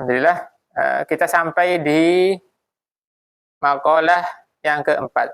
Alhamdulillah, kita sampai di maqalah yang keempat.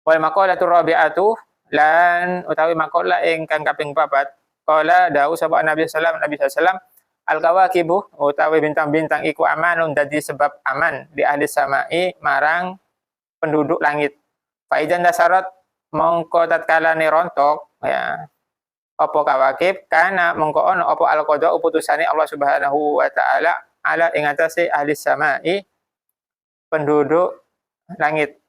Wal maqalatur rabi'atu lan utawi maqalah ingkang kaping 4. Qala dawuh sapa Nabi sallallahu alaihi wasallam, al kawakibu utawi bintang-bintang iku amanun dadi sebab aman di ahli samai marang penduduk langit. Fa idzan dasarat mongko tatkalane rontok ya apa kawakib kana mongko ono apa al qada putusane Allah Subhanahu wa taala ala ing atase ahli samai penduduk langit.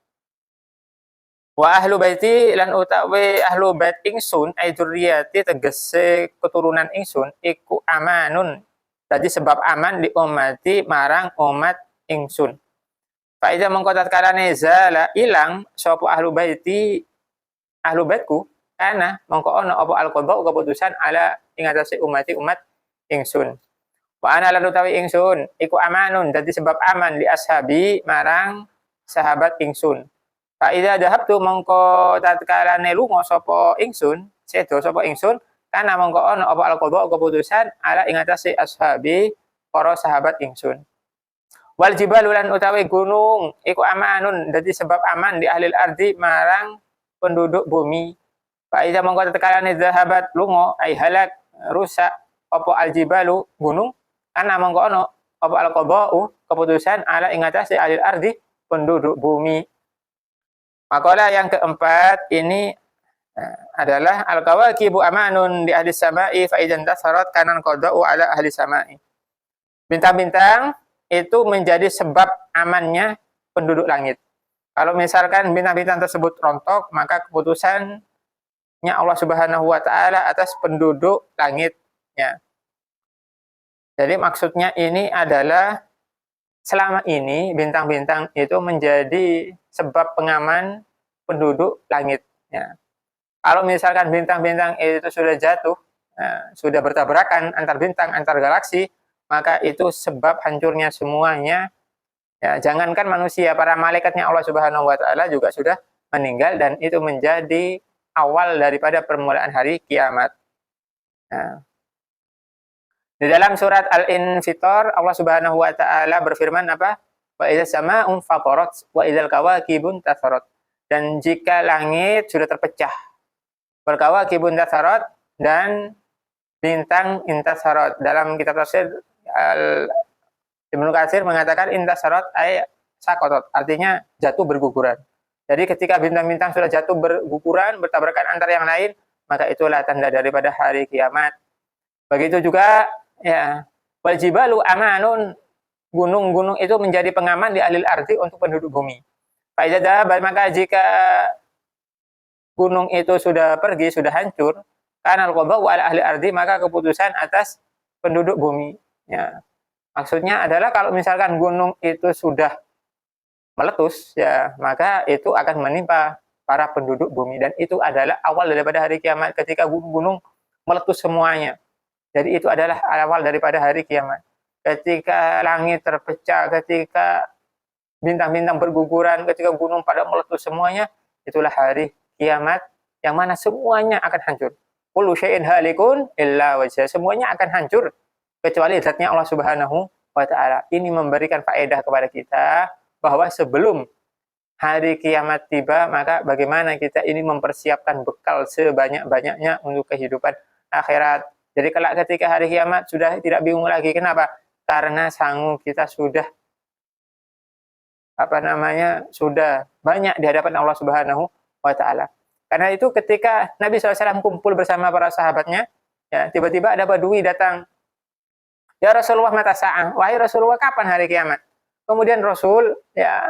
Wa ahlu baiti lan utawi ahlu bait ingsun ai dzurriyyati tegese keturunan ingsun iku amanun dadi sebab aman di ummati marang umat ingsun. Fa iza mengko tatkalane zala ilang sapa ahlu baitku kana mengko ono apa al-qada keputusan ala ing atase umat ingsun. Wa ana lan utawi ingsun iku amanun dadi sebab aman di ashabi marang sahabat ingsun. Fa idza dhahabtu mongko tatkalane lunga sapa ingsun, sedo sapa ingsun, kana mongko ana apa al-qada keputusan ala ing atase ashabi para sahabat ingsun. Wal jibalu lan utawi gunung iku amanun dadi sebab aman di ahli ardi marang penduduk bumi. Fa idza mongko tatkalane dhahabat lunga ai halak rusak apa al-jibalu gunung, kana mongko ana apa al-qada keputusan ala ing atase ahli ardi penduduk bumi. Makalah yang keempat ini adalah al-kawakibu amanun di ahli samai fa idzan tasarat kanan qada'u ala ahli samai. Bintang-bintang itu menjadi sebab amannya penduduk langit. Kalau misalkan bintang-bintang tersebut rontok, maka keputusannya Allah Subhanahu wa taala atas penduduk langitnya. Jadi maksudnya ini adalah selama ini bintang-bintang itu menjadi sebab pengaman penduduk langit. Ya. Kalau misalkan bintang-bintang itu sudah jatuh, sudah bertabrakan antar bintang, antar galaksi, maka itu sebab hancurnya semuanya. Ya, jangankan manusia, para malaikatnya Allah Subhanahu wa taala juga sudah meninggal dan itu menjadi awal daripada permulaan hari kiamat. Nah, di dalam surat Al-Infitor Allah Subhanahu wa taala berfirman apa? Wa idzas samaa'u fatarat wa idzal kawakibun tasarat. Dan jika langit sudah terpecah, wal kawakibun tasarat dan bintang intasarat. Dalam kitab tafsir Ibnu Katsir mengatakan intasarat ay saqatat, artinya jatuh berguguran. Jadi ketika bintang-bintang sudah jatuh berguguran, bertabrakan antara yang lain, maka itulah tanda daripada hari kiamat. Begitu juga ya, wal jibalu amanun, gunung-gunung itu menjadi pengaman di ahli ardi untuk penduduk bumi. Faidah maka jika gunung itu sudah pergi, sudah hancur, karena al-qada wa ahli ardi, maka keputusan atas penduduk bumi. Ya. Maksudnya adalah kalau misalkan gunung itu sudah meletus, ya maka itu akan menimpa para penduduk bumi dan itu adalah awal daripada hari kiamat ketika gunung meletus semuanya. Jadi itu adalah awal daripada hari kiamat. Ketika langit terpecah, ketika bintang-bintang berguguran, ketika gunung pada meletus semuanya, itulah hari kiamat yang mana semuanya akan hancur. Kullu syai'in halikun illa wajhah. Semuanya akan hancur kecuali zatnya Allah Subhanahu wa taala. Ini memberikan faedah kepada kita bahwa sebelum hari kiamat tiba, maka bagaimana kita ini mempersiapkan bekal sebanyak-banyaknya untuk kehidupan akhirat. Jadi kelak ketika hari kiamat sudah tidak bingung lagi. Kenapa? Karena sanggup kita sudah sudah banyak di hadapan Allah Subhanahu wa taala. Karena itu ketika Nabi SAW kumpul bersama para sahabatnya, ya, tiba-tiba ada badui datang. Ya Rasulullah, mata sa'ah. Wahai Rasulullah, kapan hari kiamat? Kemudian Rasul ya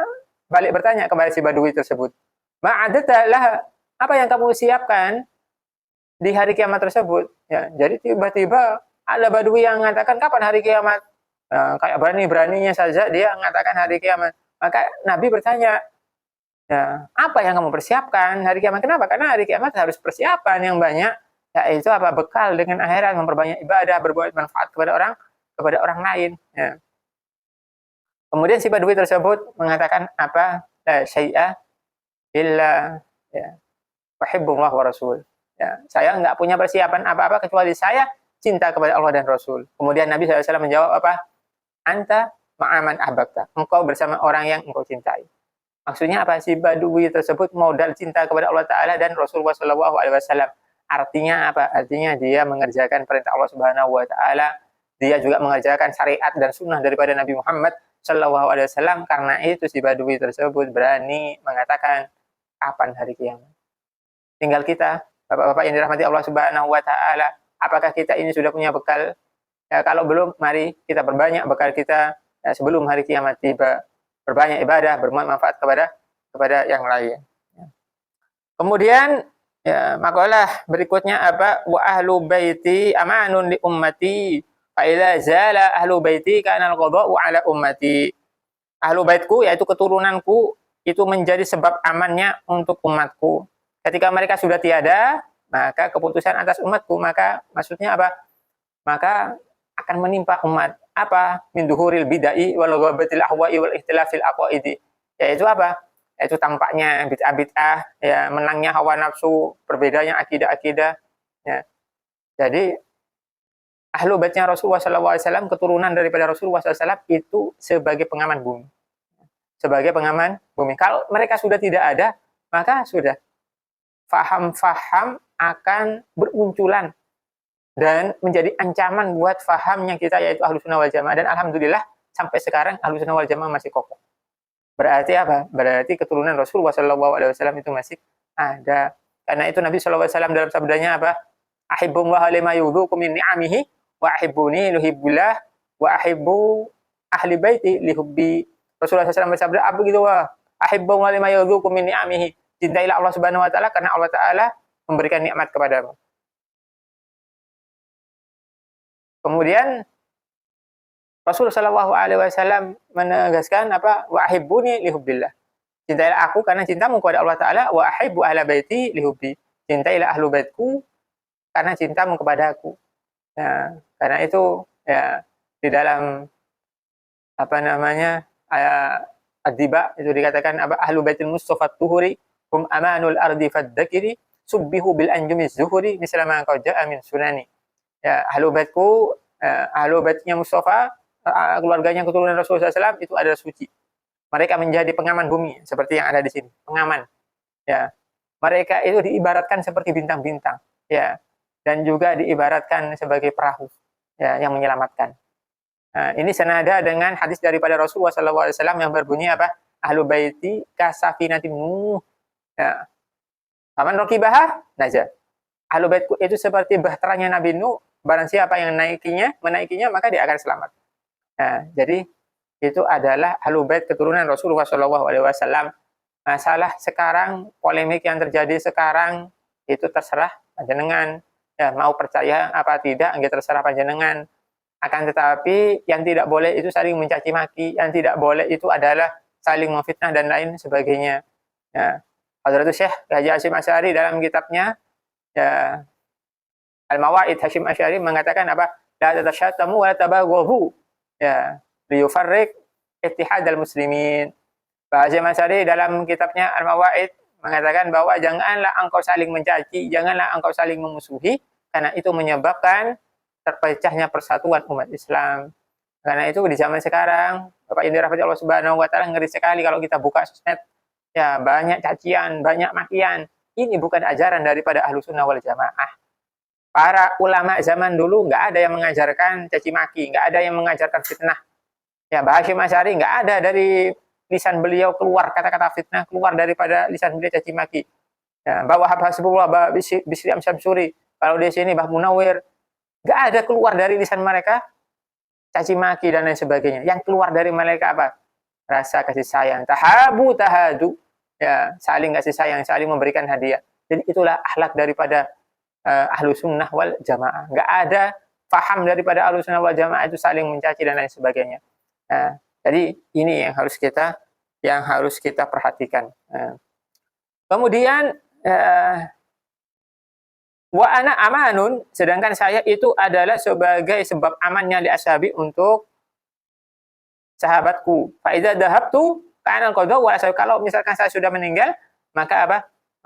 balik bertanya kepada si badui tersebut. Ma'adatalah, apa yang kamu siapkan di hari kiamat tersebut? Ya, jadi tiba-tiba ada badui yang mengatakan kapan hari kiamat? Kayak berani-beraninya saja dia mengatakan hari kiamat. Maka Nabi bertanya, ya, apa yang kamu persiapkan hari kiamat? Kenapa? Karena hari kiamat harus persiapan yang banyak, yaitu apa? Bekal dengan akhirat, memperbanyak ibadah, berbuat manfaat kepada orang lain. Ya. Kemudian si badui tersebut mengatakan apa? La syai'a illa ya, uhibbullah wa rasul. Ya, saya enggak punya persiapan apa-apa kecuali saya cinta kepada Allah dan Rasul. Kemudian Nabi SAW menjawab apa? anta ma'aman ahbabta. Engkau bersama orang yang engkau cintai. Maksudnya apa? Si Badui tersebut modal cinta kepada Allah Ta'ala dan Rasulullah SAW. Artinya apa? Artinya dia mengerjakan perintah Allah Subhanahu Wa Ta'ala. Dia juga mengerjakan syariat dan sunnah daripada Nabi Muhammad SAW. Karena itu si Badui tersebut berani mengatakan kapan hari kiamat. Tinggal kita, bapak-bapak yang dirahmati Allah Subhanahu Wa Ta'ala, apakah kita ini sudah punya bekal? Ya, kalau belum, mari kita perbanyak bekal kita ya, sebelum hari kiamat tiba. Berbanyak ibadah, bermanfaat kepada yang lain. Kemudian ya, makalah berikutnya apa? Wa ahlu baiti amanun li ummati fa idza zala ahlu baiti kana al-qada'u ala ummati. Ahlu baitku yaitu keturunanku itu menjadi sebab amannya untuk umatku. Ketika mereka sudah tiada, maka keputusan atas umatku, maka maksudnya apa? Maka akan menimpa umat apa? Min duhuril bidai wal ghabatil ahwa'i wal ikhtilafil aqaidi. Yaitu apa? Yaitu tampaknya bid'ah-bid'ah, ya, menangnya hawa nafsu, berbedanya akidah-akidah. Ya. Jadi ahlu baitnya Rasulullah SAW, keturunan daripada Rasulullah SAW itu sebagai pengaman bumi. Sebagai pengaman bumi. Kalau mereka sudah tidak ada, maka sudah faham-faham akan bermunculan dan menjadi ancaman buat fahamnya kita yaitu Ahlus Sunnah wal Jamaah. Dan alhamdulillah sampai sekarang Ahlus Sunnah wal Jamaah masih kokoh. Berarti apa? Berarti keturunan Rasulullah SAW itu masih ada. Karena itu Nabi SAW dalam sabdanya apa? Ahibbullah lima yudhukum min ni'amihi wa ahibbuni luhibbillah wa ahibbu ahli baiti lihubbi. Rasulullah SAW bersabda, apa gitu wah? Ahibbullah lima yudhukum min ni'amihi. Cintailah Allah Subhanahu wa Ta'ala karena Allah Ta'ala memberikan nikmat kepadamu. Kemudian Rasulullah SAW menegaskan apa? Wa ahibbuni lihubbillah. Cintailah aku karena cintamu kepada Allah Ta'ala. Wa ahibbu ahla baiti lihubbi. Cintailah ahlu baitku karena cintamu kepada aku. Nah, karena itu ya di dalam apa namanya ad-diba itu dikatakan apa? Ahlu baitil Mustafa tuhuri hum amanul ardi faddakiri subbihu bil anjumiz zuhuri misalama qad ja'a min sunani. Ya, ahlu baitku, ahlu baitnya Mustafa, keluarganya keturunan Rasulullah SAW itu adalah suci. Mereka menjadi pengaman bumi seperti yang ada di sini, pengaman. Ya, mereka itu diibaratkan seperti bintang-bintang, ya, dan juga diibaratkan sebagai perahu, ya, yang menyelamatkan. Nah, ini senada dengan hadis daripada Rasulullah SAW yang berbunyi apa? Ahlu baiti kasafinatin Nuh. Ya, faman raqibaha naja. Ahlu baitku itu seperti bahteranya Nabi Nuh. Barang siapa yang menaikinya maka dia akan selamat. Nah, jadi itu adalah ahlu bait keturunan Rasulullah SAW. Masalah sekarang, polemik yang terjadi sekarang itu terserah panjenengan. Ya, mau percaya apa tidak, terserah panjenengan. Akan tetapi yang tidak boleh itu saling mencaci maki, yang tidak boleh itu adalah saling memfitnah dan lain sebagainya. Ya. Hadratus Syekh Haji Hasyim Asy'ari dalam kitabnya ya, Al-Mawaid Hasyim Asy'ari mengatakan apa? La tatasyattamu wa la tabaghabu. Ya, liyufarriq ittihadal muslimin. Pak Hasyim Asy'ari dalam kitabnya Al-Mawaid mengatakan bahwa janganlah engkau saling mencaci, janganlah engkau saling memusuhi karena itu menyebabkan terpecahnya persatuan umat Islam. Karena itu di zaman sekarang, Bapak yang dirahmati Allah Subhanahu wa Ta'ala, ngeri sekali kalau kita buka sosmed. Ya, banyak cacian, banyak makian. Ini bukan ajaran daripada Ahlus Sunnah wal Jamaah. Para ulama zaman dulu nggak ada yang mengajarkan caci maki, nggak ada yang mengajarkan fitnah. Ya, Pak Hasyim Asy'ari nggak ada dari lisan beliau keluar kata-kata fitnah, keluar daripada lisan beliau caci maki. Ya, Mbak Wahab Hasbullah, Mbak Bisri Amsyamsuri, kalau di sini Mbak Munawir, nggak ada keluar dari lisan mereka caci maki dan lain sebagainya. Yang keluar dari mereka apa? Rasa kasih sayang, tahabu tahadu. Ya, saling kasih sayang, saling memberikan hadiah. Jadi itulah akhlak daripada ahlu sunnah wal jamaah. Nggak ada paham daripada ahlu sunnah wal jamaah itu saling mencaci dan lain sebagainya. Nah, jadi ini yang harus kita perhatikan. Nah, kemudian wa ana amanun, sedangkan saya itu adalah sebagai sebab amannya li ashabi untuk sahabatku. Fa idza dhahabtu kana qada wa ashabi. Kalau misalkan saya sudah meninggal, maka apa?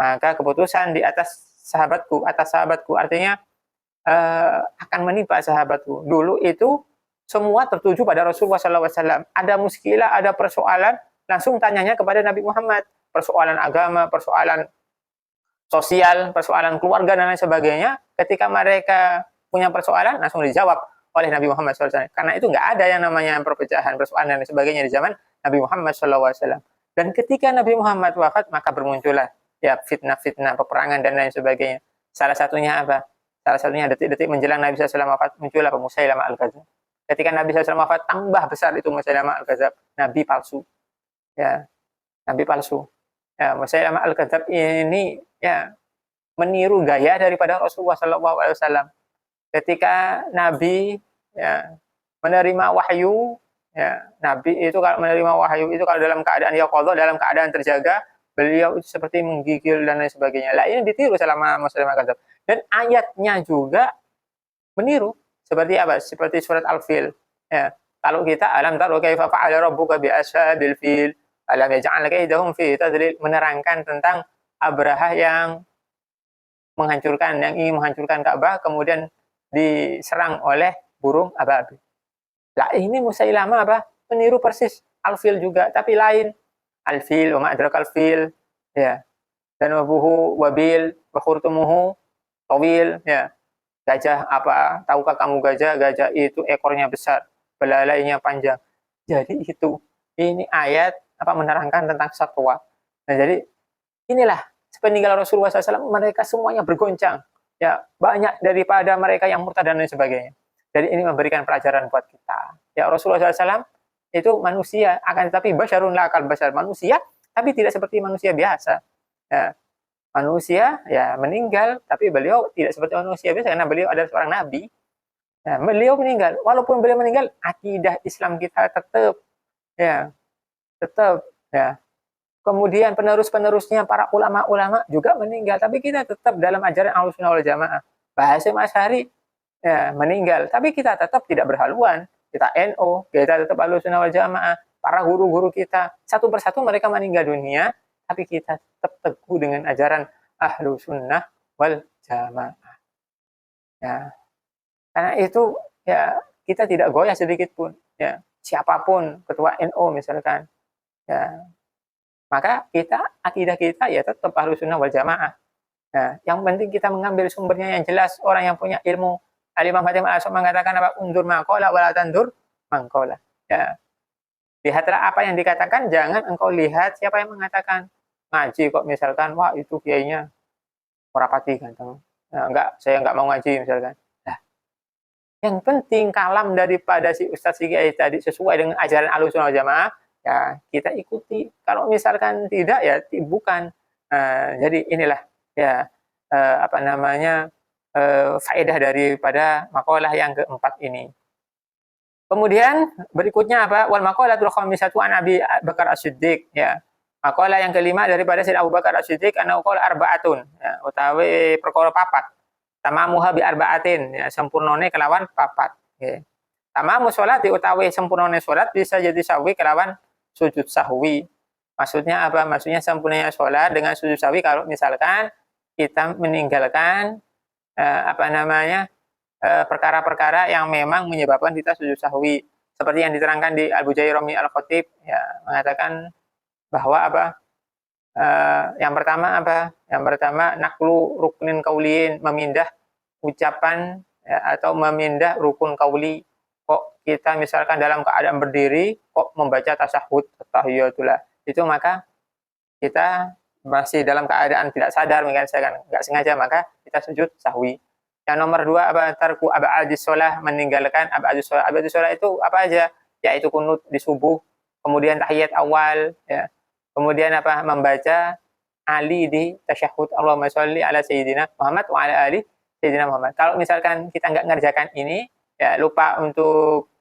Maka keputusan di atas sahabatku, artinya akan menimpa sahabatku. Dulu itu semua tertuju pada Rasulullah SAW. Ada muskilah, ada persoalan, langsung tanyanya kepada Nabi Muhammad. Persoalan agama, persoalan sosial, persoalan keluarga, dan lain sebagainya. Ketika mereka punya persoalan, langsung dijawab oleh Nabi Muhammad SAW. Karena itu nggak ada yang namanya perpecahan, persoalan, dan lain sebagainya di zaman Nabi Muhammad SAW. Dan ketika Nabi Muhammad wafat, maka bermuncullah ya fitnah-fitnah, peperangan, dan lain sebagainya. Salah satunya apa? Salah satunya detik-detik menjelang Nabi SAW wafat, muncullah Musailamah Al-Kadzdzab. Ketika Nabi SAW wafat, tambah besar itu Musailamah Al-Kadzdzab, Nabi palsu. Ya, Nabi palsu. Ya, Musailamah Al-Kadzdzab ini ya meniru gaya daripada Rasulullah SAW. Ketika Nabi ya menerima wahyu, ya Nabi itu kalau menerima wahyu itu kalau dalam keadaan yaqadha, dalam keadaan terjaga, beliau itu seperti menggigil dan lain sebagainya. Lah ini ditiru selama Musailamah Al-Kadzdzab. Dan ayatnya juga meniru. Seperti apa? Seperti surat Al-Fil. Ya. Kalau kita alam taru kaifa fa'ala rabbuka bi ashabil fil alam yaj'al kaidahum fi tadlil, menerangkan tentang Abraha yang ingin menghancurkan Ka'bah, kemudian diserang oleh burung ababil. Lah ini Musailamah apa? Meniru persis Al-Fil juga, tapi lain. Al-Fil, wa ma'adrakal fil, ya. Dan wabuhu wabil, wa khurtumuhu tawil, ya. Gajah apa? Tahukah kamu gajah? Gajah itu ekornya besar, belalainya panjang. Jadi itu, ini ayat apa menerangkan tentang satwa. Nah, jadi inilah sepeninggal Rasulullah SAW mereka semuanya bergoncang. Ya, banyak daripada mereka yang murtad dan lain sebagainya. Jadi ini memberikan pelajaran buat kita. Ya, Rasulullah SAW itu manusia, akan tetapi basyarun la akal basyar, manusia, tapi tidak seperti manusia biasa. Ya, manusia ya meninggal, tapi beliau tidak seperti manusia biasa karena beliau adalah seorang nabi. Ya, beliau meninggal, walaupun beliau meninggal, akidah Islam kita tetap ya. Kemudian penerus-penerusnya para ulama-ulama juga meninggal, tapi kita tetap dalam ajaran Ahlussunnah wal Jamaah. Bahasim Asy'ari ya meninggal, tapi kita tetap tidak berhaluan. Kita NU, kita tetap Ahlussunnah wal Jamaah. Para guru-guru kita satu persatu mereka meninggal dunia, tapi kita tetap teguh dengan ajaran Ahlussunnah wal Jamaah. Ya. Karena itu ya kita tidak goyah sedikit pun. Ya, siapapun ketua NU misalkan, ya maka akidah kita ya tetap Ahlussunnah wal Jamaah. Nah, yang penting kita mengambil sumbernya yang jelas, orang yang punya ilmu. Al-Imam Hatim Al-Asy'ari mengatakan apa? Undur maqala wala tandur maqala. Ya. Lihatlah apa yang dikatakan, jangan engkau lihat siapa yang mengatakan. Ngaji kok misalkan, wah itu kiainya merapati ganteng. Nah, saya enggak mau ngaji misalkan. Nah, yang penting kalam daripada si Ustaz si kiai tadi sesuai dengan ajaran Ahlussunnah wal Jamaah, ya kita ikuti. Kalau misalkan tidak ya bukan. Jadi inilah ya apa namanya faedah daripada makalah yang keempat ini. Kemudian berikutnya apa? Wal maqalatul khamisatu an Abi Bakar As-Siddiq, ya. Makalah yang kelima daripada Sayyidina Abu Bakar As-Siddiq ana qala arba'atun, ya, utawi perkara papat. Tamamuha bi arba'atin, ya, sempurnane kelawan papat, nggih. Tamamu sholati utawi sempurnane salat bisa jadi sahwi kelawan sujud sahwi. Maksudnya apa? Maksudnya sempurnanya sholat dengan sujud sahwi kalau misalkan kita meninggalkan apa namanya perkara-perkara yang memang menyebabkan kita sujud sahwi. Seperti yang diterangkan di Al-Bujairami Al-Khatib, ya, mengatakan bahwa apa? Yang pertama apa? Yang pertama naklu ruknin kauliin, memindah ucapan ya, atau memindah rukun kauli. Kok kita misalkan dalam keadaan berdiri kok membaca tasyahud tahiyatullah, itu maka kita masih dalam keadaan tidak sadar, misalkan nggak sengaja, maka kita sujud sahwi. Yang nomor dua apa? Tarku ab'adis sholah, meninggalkan ab'adis sholah. Ab'adis sholah itu apa aja? Yaitu kunut di subuh, kemudian tahiyat awal, ya. Kemudian apa? Membaca ali di tasyahud, Allahumma sholli ala sayyidina Muhammad wa ala ali sayyidina Muhammad. Kalau misalkan kita nggak ngerjakan ini, ya lupa untuk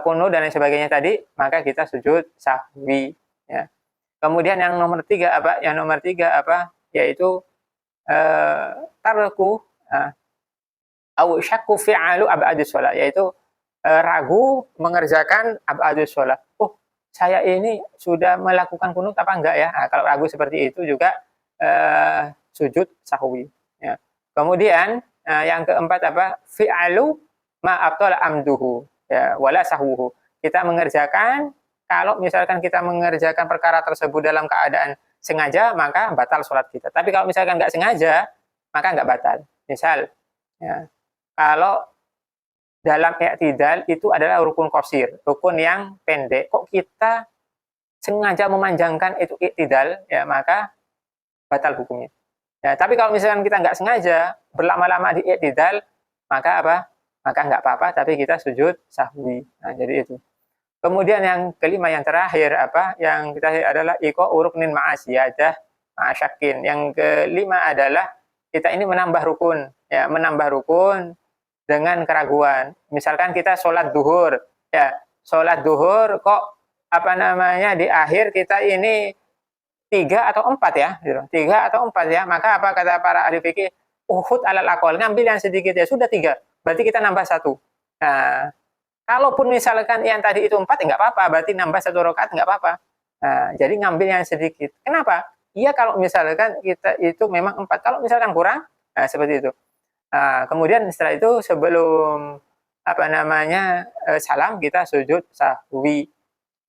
kunut dan lain sebagainya tadi, maka kita sujud sahwi, ya. Kemudian yang nomor tiga apa? Yang nomor tiga apa? Yaitu tarku au syakku fi'alu ab'adus sholat, yaitu ragu mengerjakan ab'adus sholat. Oh, saya ini sudah melakukan kunut apa enggak ya? Nah, kalau ragu seperti itu juga sujud sahwi, ya. Kemudian yang keempat apa? Fi'alu ma abtala amduhu, Ya, wala sahwuhu. Kita mengerjakan, kalau misalkan kita mengerjakan perkara tersebut dalam keadaan sengaja, maka batal sholat kita. Tapi kalau misalkan nggak sengaja, maka nggak batal. Misal, ya, kalau dalam i'tidal itu adalah rukun qasir, rukun yang pendek. Kok kita sengaja memanjangkan itu i'tidal, ya maka batal hukumnya. Ya, tapi kalau misalkan kita nggak sengaja berlama-lama di i'tidal, maka apa? Maka nggak apa-apa, tapi kita sujud sahwi. Nah, jadi itu. Kemudian yang kelima, yang terakhir apa? Yang kita adalah iko uruknin ma'asiyadah ma'asyakin. Yang kelima adalah kita ini menambah rukun, ya menambah rukun dengan keraguan. Misalkan kita sholat duhur, ya sholat duhur kok apa namanya di akhir kita ini 3 atau 4 ya, gitu. 3 atau 4 ya. Maka apa kata para ahli fikih? Uhud alal aqol, ngambil yang sedikit ya sudah 3. Berarti kita nambah 1. Nah, kalaupun misalkan yang tadi itu 4 ya nggak apa-apa, berarti nambah 1 rakaat nggak apa-apa. Nah, jadi ngambil yang sedikit. Kenapa? Iya kalau misalkan kita itu memang 4. Kalau misalkan kurang, nah seperti itu. Nah, kemudian setelah itu sebelum apa namanya salam kita sujud sahwi.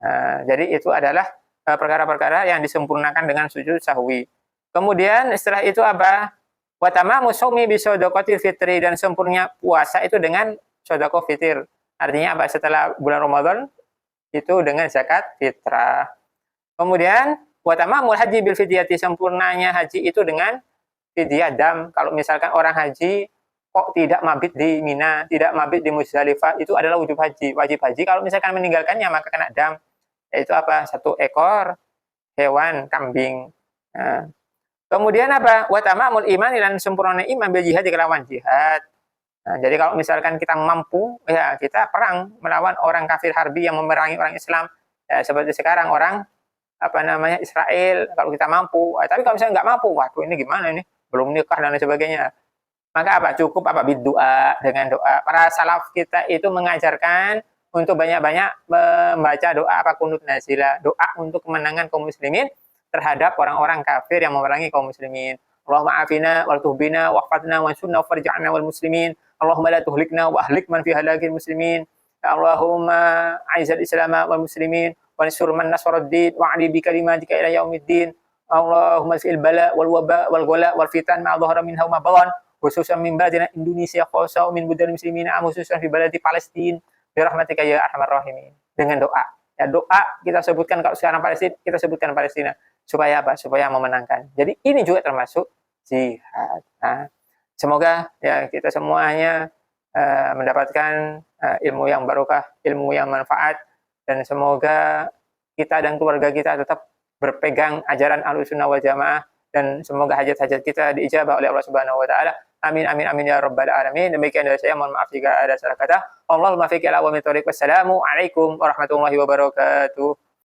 Nah, jadi itu adalah perkara-perkara yang disempurnakan dengan sujud sahwi. Kemudian setelah itu apa? Wa tamamu shaumi bi shadaqatil fitri, dan sempurna puasa itu dengan sedekah fitir. Artinya apa? Setelah bulan Ramadan itu dengan zakat fitrah. Kemudian wa tamamul haji bil fidyati, sempurnanya haji itu dengan fidyah dam. Kalau misalkan orang haji kok tidak mabit di Mina, tidak mabit di Muzdalifah, itu adalah wajib haji. Wajib haji kalau misalkan meninggalkannya maka kena dam. Yaitu apa? 1 ekor hewan kambing. Nah, kemudian apa? Wa tamamul iman, dan sempurna iman bil jihad, kelawan jihad. Nah, jadi kalau misalkan kita mampu, ya kita perang melawan orang kafir harbi yang memerangi orang Islam. Ya, seperti sekarang orang apa namanya Israel, kalau kita mampu. Tapi kalau misalnya nggak mampu, waduh ini gimana ini? Belum nikah dan lain sebagainya. Maka apa? Cukup apa? Biddoa, dengan doa. Para salaf kita itu mengajarkan untuk banyak-banyak membaca doa apa kunut nazilah, doa untuk kemenangan kaum muslimin terhadap orang-orang kafir yang memerangi kaum muslimin. Allahumma afina wal tuhbina waqfatna wa sunna farja'na wal muslimin. Allahumma la tuhlikna wa ahlik man fi halakil muslimin. Allahumma aizal islam wal muslimin wa ansur man nasaraddin wa ali bi kalimatika ila yaumiddin. Allahumma fil bala wal waba wal ghala wal fitan ma dhahara minha wa ma batan, khususan min baladina Indonesia, khasa min budal muslimin, khususan fi baladi Palestin, birahmatika ya arhamar rahimin. Dengan doa. Ya, doa kita sebutkan, kalau sekarang Palestina, kita sebutkan Palestina. Supaya apa? Supaya memenangkan. Jadi ini juga termasuk jihad. Nah, semoga ya kita semuanya mendapatkan ilmu yang barokah, ilmu yang manfaat, dan semoga kita dan keluarga kita tetap berpegang ajaran Ahlussunnah wal Jamaah, dan semoga hajat-hajat kita diijabah oleh Allah Subhanahu wa taala. Amin amin amin ya rabbal alamin. Demikian dari saya, mohon maaf jika ada salah kata. Allahumma fiqh ala wa min thoriq. Wassalamu alaikum warahmatullahi wabarakatuh.